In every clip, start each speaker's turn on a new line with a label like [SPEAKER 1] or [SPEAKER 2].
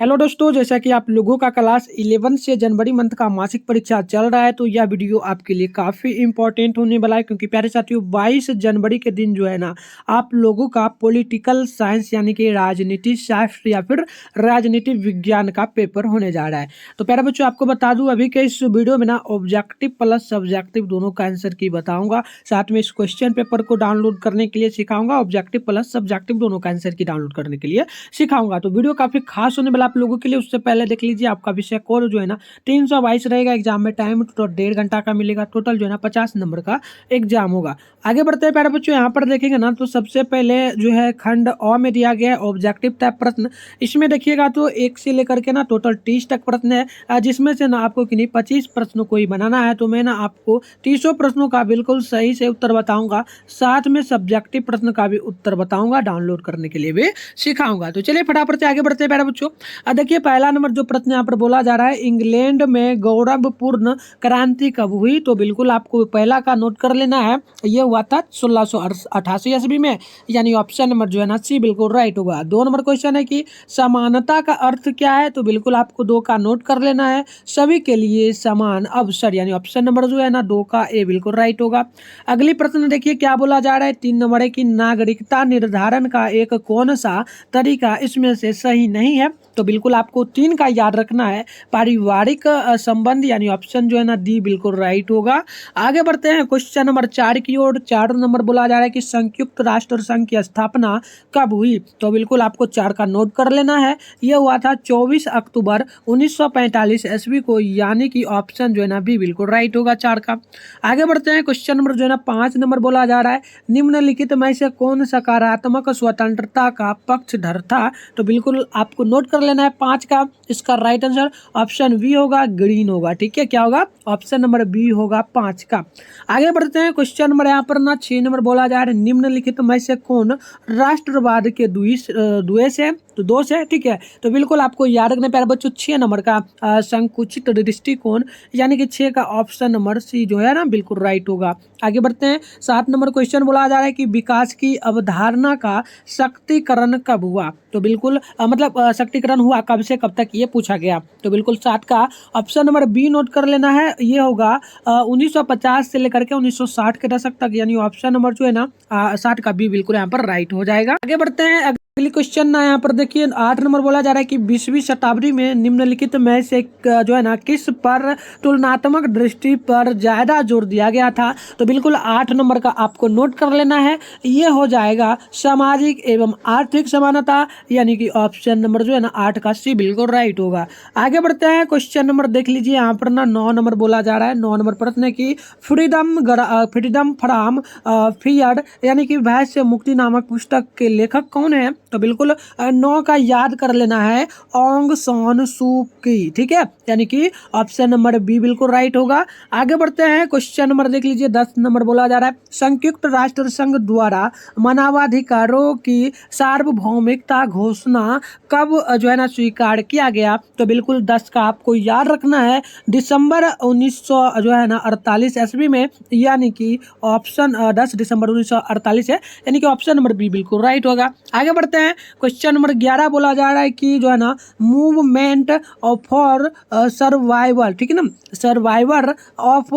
[SPEAKER 1] Hello दोस्तों, जैसा कि आप लोगों का क्लास 11 से जनवरी मंथ का मासिक परीक्षा चल रहा है, तो यह वीडियो आपके लिए काफ़ी इंपॉर्टेंट होने वाला है। क्योंकि प्यारे साथियों, 22 जनवरी के दिन जो है ना, आप लोगों का पॉलिटिकल साइंस यानी कि राजनीति शास्त्र या फिर राजनीति विज्ञान का पेपर होने जा रहा है। तो प्यारे बच्चों, आपको बता दूं, अभी के इस वीडियो में ना ऑब्जेक्टिव प्लस सब्जेक्टिव दोनों का आंसर की बताऊंगा। साथ में इस क्वेश्चन पेपर को डाउनलोड करने के लिए सिखाऊंगा, ऑब्जेक्टिव प्लस सब्जेक्टिव दोनों का आंसर की डाउनलोड करने के लिए सिखाऊंगा। तो वीडियो काफी खास होने वाला आप लोगों के लिए। उससे पहले देख लीजिए, आपका विषय कोर जो है ना 322 रहेगा। एग्जाम में टाइम तो 1.5 घंटा का मिलेगा। टोटल जो है ना 50 नंबर का एग्जाम होगा। आगे बढ़ते हैं प्यारे बच्चों, यहाँ पर देखेंगे ना, तो सबसे पहले जो है खंड अ में दिया गया है ऑब्जेक्टिव टाइप प्रश्न। इसमें देखिएगा तो 1 से लेकर के ना टोटल 30 तक प्रश्न है, जिसमें से ना आपको किन्हीं 25 प्रश्नों को ही बनाना है। तो मैं ना आपको 30 प्रश्नों का बिल्कुल सही से उत्तर बताऊंगा, साथ में सब्जेक्टिव प्रश्न का भी उत्तर बताऊंगा, डाउनलोड करने के लिए भी सिखाऊंगा। तो चलिए फटाफट से आगे बढ़ते हैं प्यारे बच्चों। देखिए, पहला नंबर जो प्रश्न यहाँ पर बोला जा रहा है, इंग्लैंड में गौरवपूर्ण क्रांति कब हुई? तो बिल्कुल आपको पहला का नोट कर लेना है। ये हुआ था 1688 ईस्वी में, यानी ऑप्शन नंबर जो है ना सी बिल्कुल राइट होगा। 2 नंबर क्वेश्चन है कि समानता का अर्थ क्या है? तो बिल्कुल आपको 2 का नोट कर लेना है। सभी के लिए समान अवसर, यानी ऑप्शन नंबर जो है ना 2 का ए बिल्कुल राइट होगा। अगली प्रश्न देखिए क्या बोला जा रहा है, 3 नंबर है कि नागरिकता निर्धारण का एक कौन सा तरीका इसमें से सही नहीं है? तो बिल्कुल आपको 3 का याद रखना है, पारिवारिक संबंध, यानी ऑप्शन जो है ना डी बिल्कुल राइट होगा। आगे बढ़ते हैं क्वेश्चन नंबर 4 की ओर। 4 नंबर बोला जा रहा है कि संयुक्त राष्ट्र संघ की स्थापना कब हुई? तो बिल्कुल आपको 4 का नोट कर लेना है। यह हुआ था 24 अक्टूबर 1945 ईस्वी को, यानी कि ऑप्शन जो है ना बी बिल्कुल राइट होगा 4 का। आगे बढ़ते हैं क्वेश्चन नंबर जो है ना 5 नंबर बोला जा रहा है, निम्नलिखित में से कौन सकारात्मक स्वतंत्रता का पक्षधर था? तो बिल्कुल आपको नोट कर लेना है 5 का। इसका राइट आंसर ऑप्शन बी होगा, ग्रीन होगा। ठीक है, क्या होगा? ऑप्शन नंबर बी होगा 5 का। आगे बढ़ते हैं क्वेश्चन नंबर यहाँ पर ना 6 नंबर बोला जा रहा है, निम्नलिखित में से कौन राष्ट्रवाद के द्वेष है? तो दोष है। ठीक है, तो बिल्कुल आपको याद रखना प्यारे बच्चों 6 नंबर का संकुचित दृष्टिकोण, यानी कि 6 का ऑप्शन नंबर सी जो है ना बिल्कुल राइट होगा। आगे बढ़ते हैं 7 नंबर क्वेश्चन बोला जा रहा है कि विकास की अवधारणा का शक्तिकरण कब हुआ? तो बिल्कुल शक्तिकरण हुआ कब से कब तक, ये पूछा गया। तो बिल्कुल 7 का ऑप्शन नंबर बी नोट कर लेना है। ये होगा 1950 से लेकर के 1960 के दशक तक, यानी ऑप्शन नंबर जो है ना 60 का बी बिल्कुल यहाँ पर राइट हो जाएगा। आगे बढ़ते हैं अगली क्वेश्चन ना यहाँ पर देखिए 8 नंबर बोला जा रहा है कि 20वीं शताब्दी में निम्नलिखित में से जो है ना किस पर तुलनात्मक दृष्टि पर ज्यादा जोर दिया गया था? तो बिल्कुल 8 नंबर का आपको नोट कर लेना है। ये हो जाएगा सामाजिक एवं आर्थिक समानता, यानी कि ऑप्शन नंबर जो है ना 8 का सी बिल्कुल राइट होगा। आगे बढ़ते हैं क्वेश्चन नंबर देख लीजिए यहाँ पर ना 9 नंबर बोला जा रहा है। 9 नंबर प्रश्न है कि फ्रीडम फ्रॉम फियर, यानी कि भय से मुक्ति नामक पुस्तक के लेखक कौन है? तो बिल्कुल 9 का याद कर लेना है, ऑंग सान सू की। ठीक है, यानी कि ऑप्शन नंबर बी बिल्कुल राइट होगा। आगे बढ़ते हैं क्वेश्चन नंबर देख लीजिए 10 नंबर बोला जा रहा है, संयुक्त राष्ट्र संघ द्वारा मानवाधिकारों की सार्वभौमिकता घोषणा कब जो है ना स्वीकार किया गया? तो बिल्कुल 10 का आपको याद रखना है, दिसंबर 1900 जो है ना 48 ईस्वी में, यानी कि ऑप्शन 10 दिसंबर 1948 है, यानी कि ऑप्शन नंबर बी बिल्कुल राइट होगा। आगे बढ़ते हैं क्वेश्चन नंबर 11 बोला जा रहा है कि जो है ना मूवमेंट फॉर सर्वाइवल, ठीक है ना, सर्वाइवर ऑफ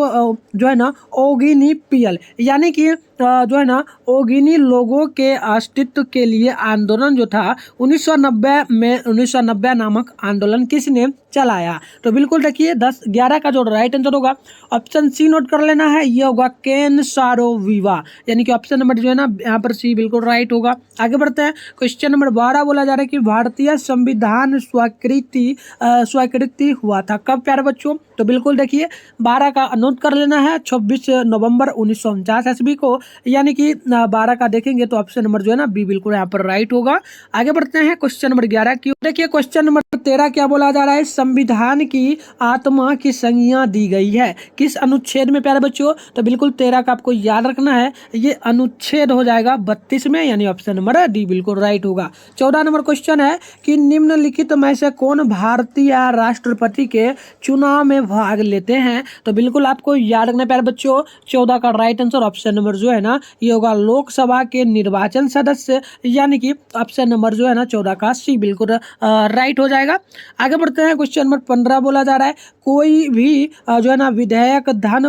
[SPEAKER 1] जो है ना ओगिनी पियल, यानी कि जो है ना ओगिनी लोगों के अस्तित्व के लिए आंदोलन जो था 1990 में, 1990 नामक आंदोलन किसने चलाया? तो बिल्कुल देखिए 11 का जो राइट आंसर होगा ऑप्शन सी नोट कर लेना है। ये होगा केन सारोविवा, यानी कि ऑप्शन नंबर जो है ना यहाँ पर सी बिल्कुल राइट होगा। आगे बढ़ते हैं क्वेश्चन नंबर 12 बोला जा रहा है कि भारतीय संविधान स्वीकृति हुआ था कब प्यारे बच्चों? तो बिल्कुल देखिए 12 का नोट कर लेना है, 26 नवंबर 1949 ईस्वी को, यानी कि 12 का देखेंगे तो ऑप्शन नंबर जो है ना बी बिल्कुल यहाँ पर राइट होगा। आगे बढ़ते हैं क्वेश्चन नंबर 11 की। देखिए क्वेश्चन नंबर 13 क्या बोला जा रहा है, संविधान की आत्मा की संज्ञा दी गई है किस अनुच्छेद में प्यारे बच्चों? तो बिल्कुल 13 का आपको याद रखना है, ये अनुच्छेद हो जाएगा 32 में, यानी ऑप्शन नंबर डी बिल्कुल राइट होगा। 14 नंबर क्वेश्चन है कि निम्नलिखित में से कौन भारतीय राष्ट्रपति के चुनाव में भाग लेते हैं? तो बिल्कुल आपको याद रखना प्यारे बच्चों 14 का राइट आंसर ऑप्शन नंबर जो है ना ये होगा लोकसभा के निर्वाचन सदस्य, यानी कि ऑप्शन नंबर जो है ना 14 का सी बिल्कुल राइट हो जाएगा। आगे बढ़ते हैं, क्वेश्चन नंबर 15 बोला जा रहा है कोई भी जो है ना विधेयक धन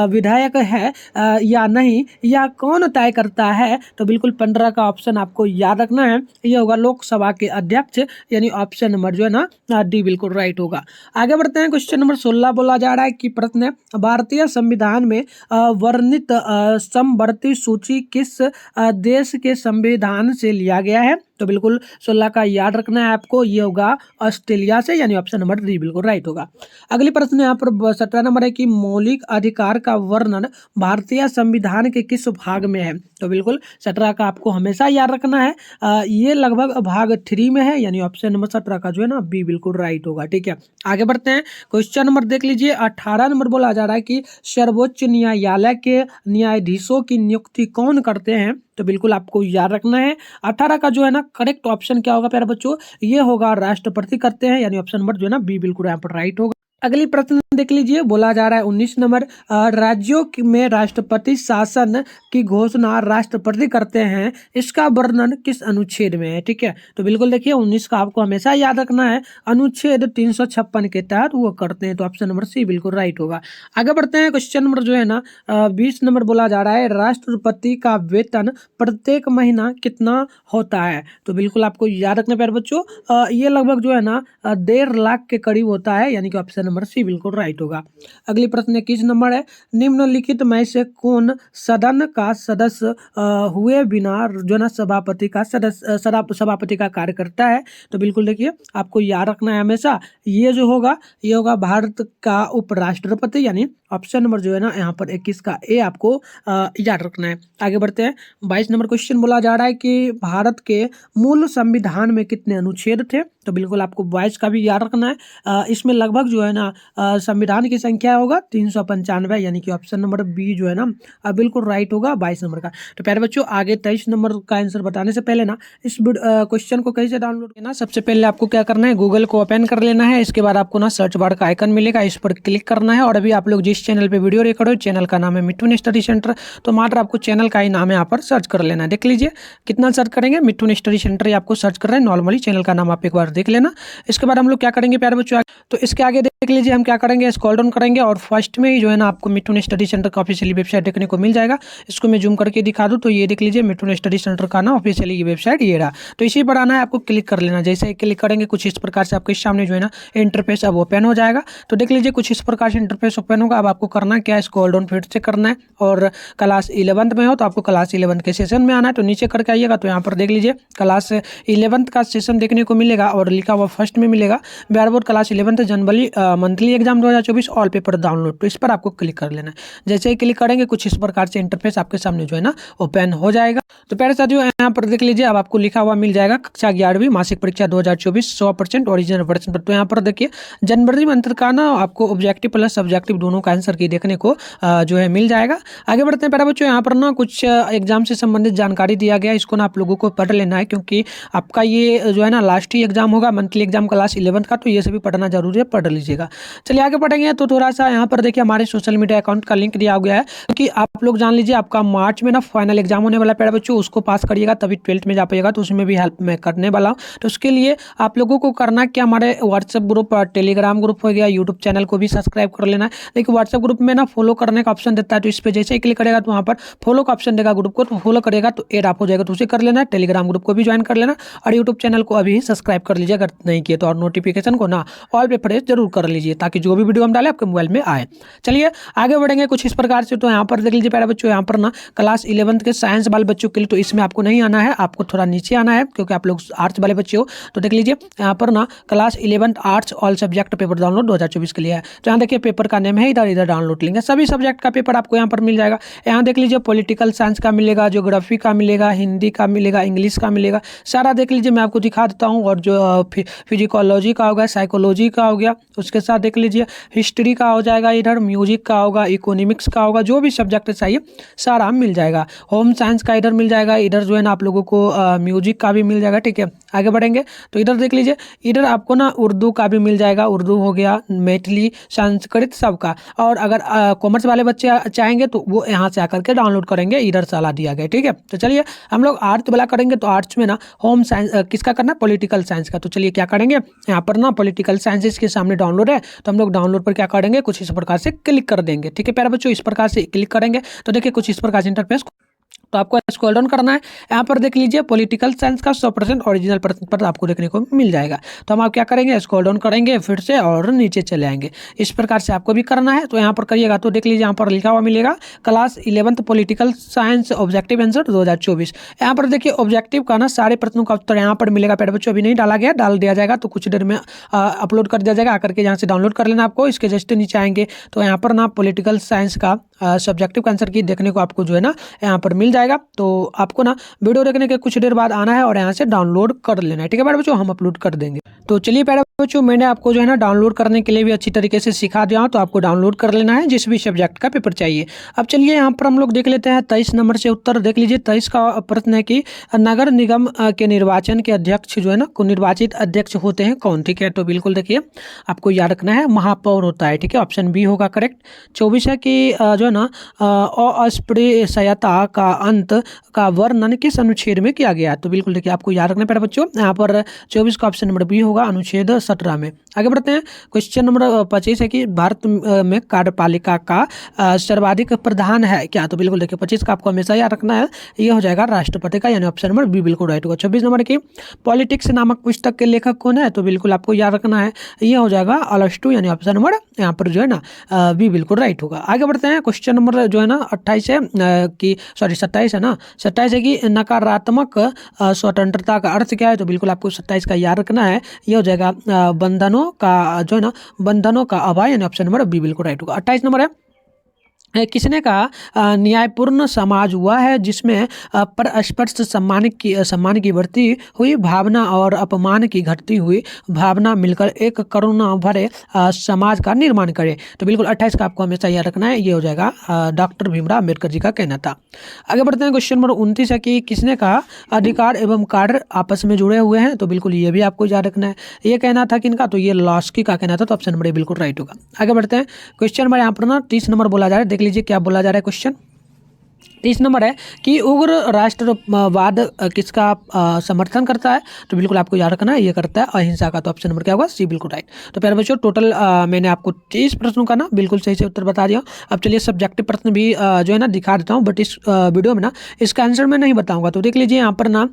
[SPEAKER 1] विधायक है या नहीं, या कौन तय करता है। तो बिल्कुल 15 का ऑप्शन आपको याद रखना है, ये होगा लोकसभा के अध्यक्ष, यानी ऑप्शन नंबर जो है ना डी बिल्कुल राइट होगा। आगे बढ़ते हैं, क्वेश्चन नंबर 16 बोला जा रहा है कि प्रश्न है भारतीय संविधान में वर्णित समवर्ती सूची किस देश के संविधान से लिया गया है। तो बिल्कुल 16 का याद रखना है आपको, ये होगा ऑस्ट्रेलिया से, यानी ऑप्शन नंबर डी बिल्कुल राइट होगा। अगली प्रश्न यहाँ पर 17 नंबर है कि मौलिक अधिकार का वर्णन भारतीय संविधान के किस भाग में है। तो बिल्कुल 17 का आपको हमेशा याद रखना है, ये लगभग भाग 3 में है, यानी ऑप्शन नंबर 17 का जो है ना बी बिल्कुल राइट होगा। ठीक है, आगे बढ़ते हैं, क्वेश्चन नंबर देख लीजिए 18 नंबर बोला जा रहा है कि सर्वोच्च न्यायालय के न्यायाधीशों की नियुक्ति कौन करते हैं। तो बिल्कुल आपको याद रखना है 18 का जो है ना करेक्ट ऑप्शन क्या होगा प्यारे बच्चों, ये होगा राष्ट्रपति करते हैं, यानी ऑप्शन नंबर जो है ना बी बिल्कुल यहाँ पर राइट होगा। अगली प्रश्न देख लीजिए, बोला जा रहा है 19 नंबर राज्यों में राष्ट्रपति शासन की घोषणा राष्ट्रपति करते हैं, इसका वर्णन किस अनुच्छेद में है। ठीक है, तो बिल्कुल देखिए 19 का आपको हमेशा याद रखना है, अनुच्छेद 356 के तहत वो करते हैं, तो ऑप्शन नंबर सी बिल्कुल राइट होगा। आगे बढ़ते हैं, क्वेश्चन नंबर जो है ना 20 नंबर बोला जा रहा है राष्ट्रपति का वेतन प्रत्येक महीना कितना होता है। तो बिल्कुल आपको याद रखना प्यारे बच्चों, ये लगभग जो है ना 1.5 लाख के करीब होता है, यानी कि ऑप्शन नंबर सी बिल्कुल राइट होगा। अगली प्रश्न 21 नंबर है निम्नलिखित में से कौन सदन का सदस्य हुए बिना जो ना सभापति का सदस्य सभापति का कार्य करता है। तो बिल्कुल देखिए आपको याद रखना है हमेशा, ये जो होगा ये होगा भारत का उपराष्ट्रपति, यानी ऑप्शन नंबर जो है ना यहाँ पर 21 का ए आपको याद रखना है। आगे बढ़ते हैं, 22 नंबर क्वेश्चन बोला जा रहा है कि भारत के मूल संविधान में कितने अनुच्छेद थे। तो बिल्कुल आपको 22 का भी याद रखना है, इसमें लगभग जो है ना संविधान की संख्या होगा 395, यानी कि ऑप्शन नंबर बी जो है ना बिल्कुल राइट होगा 22 नंबर का। तो प्यारे बच्चों आगे 23 नंबर का आंसर बताने से पहले ना इस क्वेश्चन को कैसे डाउनलोड करना, सबसे पहले आपको क्या करना है गूगल को ओपन कर लेना है, इसके बाद आपको ना सर्च बार का आइकन मिलेगा, इस पर क्लिक करना है। और अभी आप लोग जिस चैनल पे वीडियो रिकॉर्ड हो चैनल का नाम है मिठुन स्टडी सेंटर, तो मात्र आपको चैनल का ही नाम है यहाँ पर सर्च कर लेना है। देख लीजिए कितना सर्च करेंगे, मिठुन स्टडी सेंटर आपको सर्च कर रहे हैं, नॉर्मली चैनल का नाम आप एक बार देख लेना। इसके बाद हम लोग क्या करेंगे प्यारे बच्चों, तो इसके आगे देख लीजिए हम क्या करेंगे स्क्रॉल डाउन करेंगे और फर्स्ट में ही जो है ना आपको मिठुन स्टडी सेंटर का ऑफिशियली वेबसाइट देखने को मिल जाएगा। इसको मैं जूम करके दिखा दूं तो ये देख लीजिए मिठुन स्टडी सेंटर का ना ऑफिशियली ये वेबसाइट ये रहा। तो इसी पर आना है, आपको क्लिक कर लेना। जैसे ही क्लिक करेंगे कुछ इस प्रकार से आपके सामने जो है ना इंटरफेस अब ओपन हो जाएगा। तो देख लीजिए कुछ इस प्रकार से इंटरफेस ओपन होगा। अब आपको करना क्या है स्क्रॉल डाउन फिर से करना है और क्लास 11th में हो तो आपको क्लास 11th के सेशन में आना है। तो नीचे करके आइएगा तो यहाँ पर देख लीजिए क्लास 11th का सेशन देखने को मिलेगा और लिखा हुआ फर्स्ट में मिलेगा बिहार बोर्ड क्लास 11th जनवरी monthly exam 2024 all paper download. तो इस पर आपको क्लिक कर लेना है। जैसे ही क्लिक करेंगे कुछ इस प्रकार से इंटरफेस आपके सामने जो है ना ओपन हो जाएगा। तो प्यारे साथियों यहाँ पर देख लीजिए अब आपको लिखा हुआ मिल जाएगा कक्षा 11वीं मासिक परीक्षा 2024 100% ओरिजिनल वर्जन पर। तो यहाँ पर देखिए जनवरी मंथ का ना आपको ऑब्जेक्टिव प्लस सब्जेक्टिव दोनों का आंसर की देखने को जो है मिल जाएगा। आगे बढ़ते हैं प्यारे बच्चों, यहाँ पर ना कुछ एग्जाम से संबंधित जानकारी दिया गया है, इसको ना आप लोगों को पढ़ लेना है क्योंकि आपका ये जो है ना लास्ट ही एग्जाम होगा मंथली एग्जाम क्लास 11th का, तो ये सभी पढ़ना जरूरी है, पढ़ लीजिएगा। चलिए आगे बढ़ेंगे तो थोड़ा सा यहाँ पर देखिए हमारे सोशल मीडिया अकाउंट का लिंक दिया गया है क्योंकि आप लोग जान लीजिए आपका मार्च में ना फाइनल एग्जाम होने वाला है प्यारे बच्चों, उसको पास करिएगा तभी 12th में जा पाइएगा, तो उसमें भी हेल्प मैं करने वाला हूँ। तो उसके लिए आप लोगों को करना क्या, हमारे व्हाट्सएप ग्रुप टेलीग्राम ग्रुप हो गया, यूट्यूब चैनल को भी सब्सक्राइब कर लेना है। देखिए व्हाट्सएप ग्रुप में ना फॉलो करने का ऑप्शन देता है, तो इस पर जैसे ही क्लिक करेगा तो वहाँ पर फॉलो का ऑप्शन देगा ग्रुप को, तो फॉलो करेगा तो एड आप हो जाएगा, तो उसे कर लेना है। टेलीग्राम ग्रुप को भी ज्वाइन कर लेना और यूट्यूब चैनल को अभी सब्सक्राइब कर लीजिए अगर नहीं किए तो, और नोटिफिकेशन को ना ऑल पे प्रेस जरूर कर लीजिए ताकि जो भी वीडियो हम डालें आपके मोबाइल में आए। चलिए आगे बढ़ेंगे कुछ इस प्रकार से। तो यहाँ पर देख लीजिए प्यारे बच्चों, यहाँ पर ना क्लास 11th के साइंस वाले बच्चों के लिए तो इसमें आपको नहीं आना है, आपको थोड़ा नीचे आना है क्योंकि आप लोग आर्ट्स वाले बच्चे हो। तो देख लीजिए यहाँ पर ना class 11th arts all subject paper download 2024 के लिए है। तो यहाँ देखिए पेपर का नेम है, इधर इधर डाउनलोड लेंगे, सभी सब्जेक्ट का पेपर आपको यहाँ पर मिल जाएगा। यहाँ देख लीजिए पॉलिटिकल साइंस का मिलेगा, ज्योग्राफी का मिलेगा, हिंदी का मिलेगा, इंग्लिश का मिलेगा, सारा देख लीजिए मैं आपको दिखा देता हूँ। और जो फिजिकोलॉजी का हो गया, साइकोलॉजी का हो गया, उसके उसके साथ देख लीजिए हिस्ट्री का हो जाएगा, इधर म्यूजिक का होगा, इकोनॉमिक्स का होगा, जो भी सब्जेक्ट चाहिए सारा मिल जाएगा। होम साइंस का इधर मिल जाएगा, इधर जो है ना आप लोगों को म्यूजिक का भी मिल जाएगा। ठीक है, आगे बढ़ेंगे तो इधर देख लीजिए, इधर आपको ना उर्दू का भी मिल जाएगा, उर्दू हो गया, मैथिली, संस्कृत सबका। और अगर कॉमर्स वाले बच्चे चाहेंगे तो वो यहाँ से आकर के डाउनलोड करेंगे, इधर सलाह दिया गया। ठीक है, तो चलिए हम लोग आर्ट्स वाला करेंगे तो आर्ट्स में ना होम साइंस किसका करना है, पॉलिटिकल साइंस का। तो चलिए क्या करेंगे, यहाँ पर ना पॉलिटिकल साइंस के सामने डाउनलोड है तो हम लोग डाउनलोड पर क्या करेंगे, कुछ इस प्रकार से क्लिक कर देंगे। ठीक है प्यारे बच्चों, इस प्रकार से क्लिक करेंगे तो देखिए कुछ इस प्रकार से इंटरफेस, तो आपको स्क्रॉल डाउन करना है। यहाँ पर देख लीजिए पॉलिटिकल साइंस का 100% ओरिजिनल प्रश्न पत्र आपको देखने को मिल जाएगा। तो हम आप क्या करेंगे, स्क्रॉल डाउन करेंगे फिर से और नीचे चले आएंगे। इस प्रकार से आपको भी करना है। तो यहाँ पर करिएगा तो देख लीजिए यहाँ पर लिखा हुआ मिलेगा class 11th political science objective answer 2024। यहाँ पर देखिए ऑब्जेक्टिव का ना सारे प्रश्नों का उत्तर यहाँ पर मिलेगा। प्यारे बच्चों अभी नहीं डाला गया, डाल दिया जाएगा तो कुछ देर में अपलोड कर दिया जाएगा। आकर के यहाँ से डाउनलोड कर लेना आपको। इसके जस्ट नीचे आएंगे तो यहाँ पर ना पॉलिटिकल साइंस का सब्जेक्टिव आंसर की देखने को आपको जो है ना यहाँ पर मिल जाएगा। तो आपको ना वीडियो देखने के कुछ देर बाद आना है और यहाँ से डाउनलोड कर लेना है। ठीक है प्यारे बच्चों, हम अपलोड कर देंगे। तो चलिए प्यारे बच्चों, मैंने आपको जो है ना डाउनलोड करने के लिए भी अच्छी तरीके से सिखा दिया हूँ। तो आपको डाउनलोड कर लेना है जिस भी सब्जेक्ट का पेपर चाहिए। अब चलिए यहाँ पर हम लोग देख लेते हैं 23 नंबर से उत्तर देख लीजिए। 23 का प्रश्न है कि नगर निगम के निर्वाचन के अध्यक्ष जो है ना, निर्वाचित अध्यक्ष होते हैं कौन। ठीक है, तो बिल्कुल देखिए आपको याद रखना है महापौर होता है। ठीक है, ऑप्शन बी होगा करेक्ट। 24 है कि जो है ना अस्पृश्यता का अंत का वर्णन किस अनुच्छेद में किया गया है। तो बिल्कुल देखिए आपको याद रखना पड़ेगा बच्चों, यहाँ पर 24 का ऑप्शन नंबर बी होगा, अनुच्छेद 17 में। आगे बढ़ते हैं, क्वेश्चन नंबर 25 है कि भारत में कार्यपालिका का सर्वाधिक प्रधान है क्या। तो बिल्कुल देखिए 25 का आपको हमेशा याद रखना है, ये हो जाएगा राष्ट्रपति का, यानी ऑप्शन नंबर बी बिल्कुल राइट होगा। 26 नंबर की पॉलिटिक्स नामक पुस्तक के लेखक कौन है। तो बिल्कुल आपको याद रखना है, ये हो जाएगा अरस्तू, यानी ऑप्शन नंबर यहाँ पर जो है ना बी बिल्कुल राइट होगा। आगे बढ़ते हैं, क्वेश्चन नंबर जो है ना 28 है कि सॉरी 27 है ना, 27 है कि नकारात्मक स्वतंत्रता का अर्थ क्या है। तो बिल्कुल आपको 27 का याद रखना है, ये हो जाएगा बंधनों का जो है ना, बंधनों का अभाव, यानी ऑप्शन नंबर बी बिल्कुल राइट होगा। 28 नंबर है, किसने कहा न्यायपूर्ण समाज हुआ है जिसमें परस्पर सम्मान की बढ़ती हुई भावना और अपमान की घटती हुई भावना मिलकर एक करुणा भरे समाज का निर्माण करे। तो बिल्कुल 28 का आपको हमेशा याद रखना है, ये हो जाएगा डॉक्टर भीमराव अम्बेडकर जी का कहना था। आगे बढ़ते हैं, क्वेश्चन नंबर 29 है कि किसने कहा अधिकार एवं कार्य आपस में जुड़े हुए हैं। तो बिल्कुल ये भी आपको याद रखना है, ये कहना था किनका, तो ये लॉस्की का कहना था। तो ऑप्शन नंबर बिल्कुल राइट होगा। आगे बढ़ते हैं, क्वेश्चन नंबर यहाँ पर ना 30 नंबर बोला जा रहा है, देख लीजिए क्या बोला जा रहा है क्वेश्चन। 30 नंबर है कि उग्र राष्ट्रवाद किसका समर्थन करता है। तो बिल्कुल आपको याद रखना है, ये करता है अहिंसा का। तो ऑप्शन नंबर क्या होगा, सी बिल्कुल राइट। तो प्यारे बच्चों टोटल मैंने आपको 30 प्रश्नों का ना बिल्कुल सही से उत्तर बता दिया। अब चलिए सब्जेक्टिव प्रश्न भी जो है ना दिखा देता हूँ, बट इस वीडियो में ना इसका आंसर मैं नहीं बताऊँगा। तो देख लीजिए यहाँ पर ना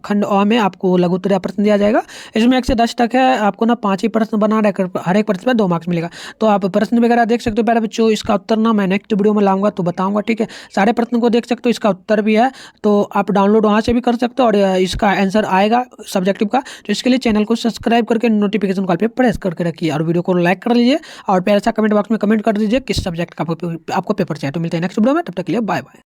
[SPEAKER 1] खंड अ में आपको लघु उत्तरीय प्रश्न दिया जाएगा। इसमें 1 से 10 तक है, आपको ना 5 ही प्रश्न बना रहे, हर एक प्रश्न में 2 मार्क्स मिलेगा। तो आप प्रश्न वगैरह देख सकते हो प्यारे बच्चों। इसका उत्तर ना मैं नेक्स्ट वीडियो में लाऊंगा तो बताऊँगा। ठीक है, सारे प्रश्न को देख सकते हो, इसका उत्तर भी है, तो आप डाउनलोड वहां से भी कर सकते हो और इसका आंसर आएगा सब्जेक्टिव का। तो इसके लिए चैनल को सब्सक्राइब करके नोटिफिकेशन कॉल पे प्रेस करके रखिए और वीडियो को लाइक कर लीजिए और प्यारा सा कमेंट बॉक्स में कमेंट कर दीजिए किस सब्जेक्ट का आपको पेपर चाहिए। तो मिलते हैं नेक्स्ट वीडियो में, तब तक के लिए बाय बाय।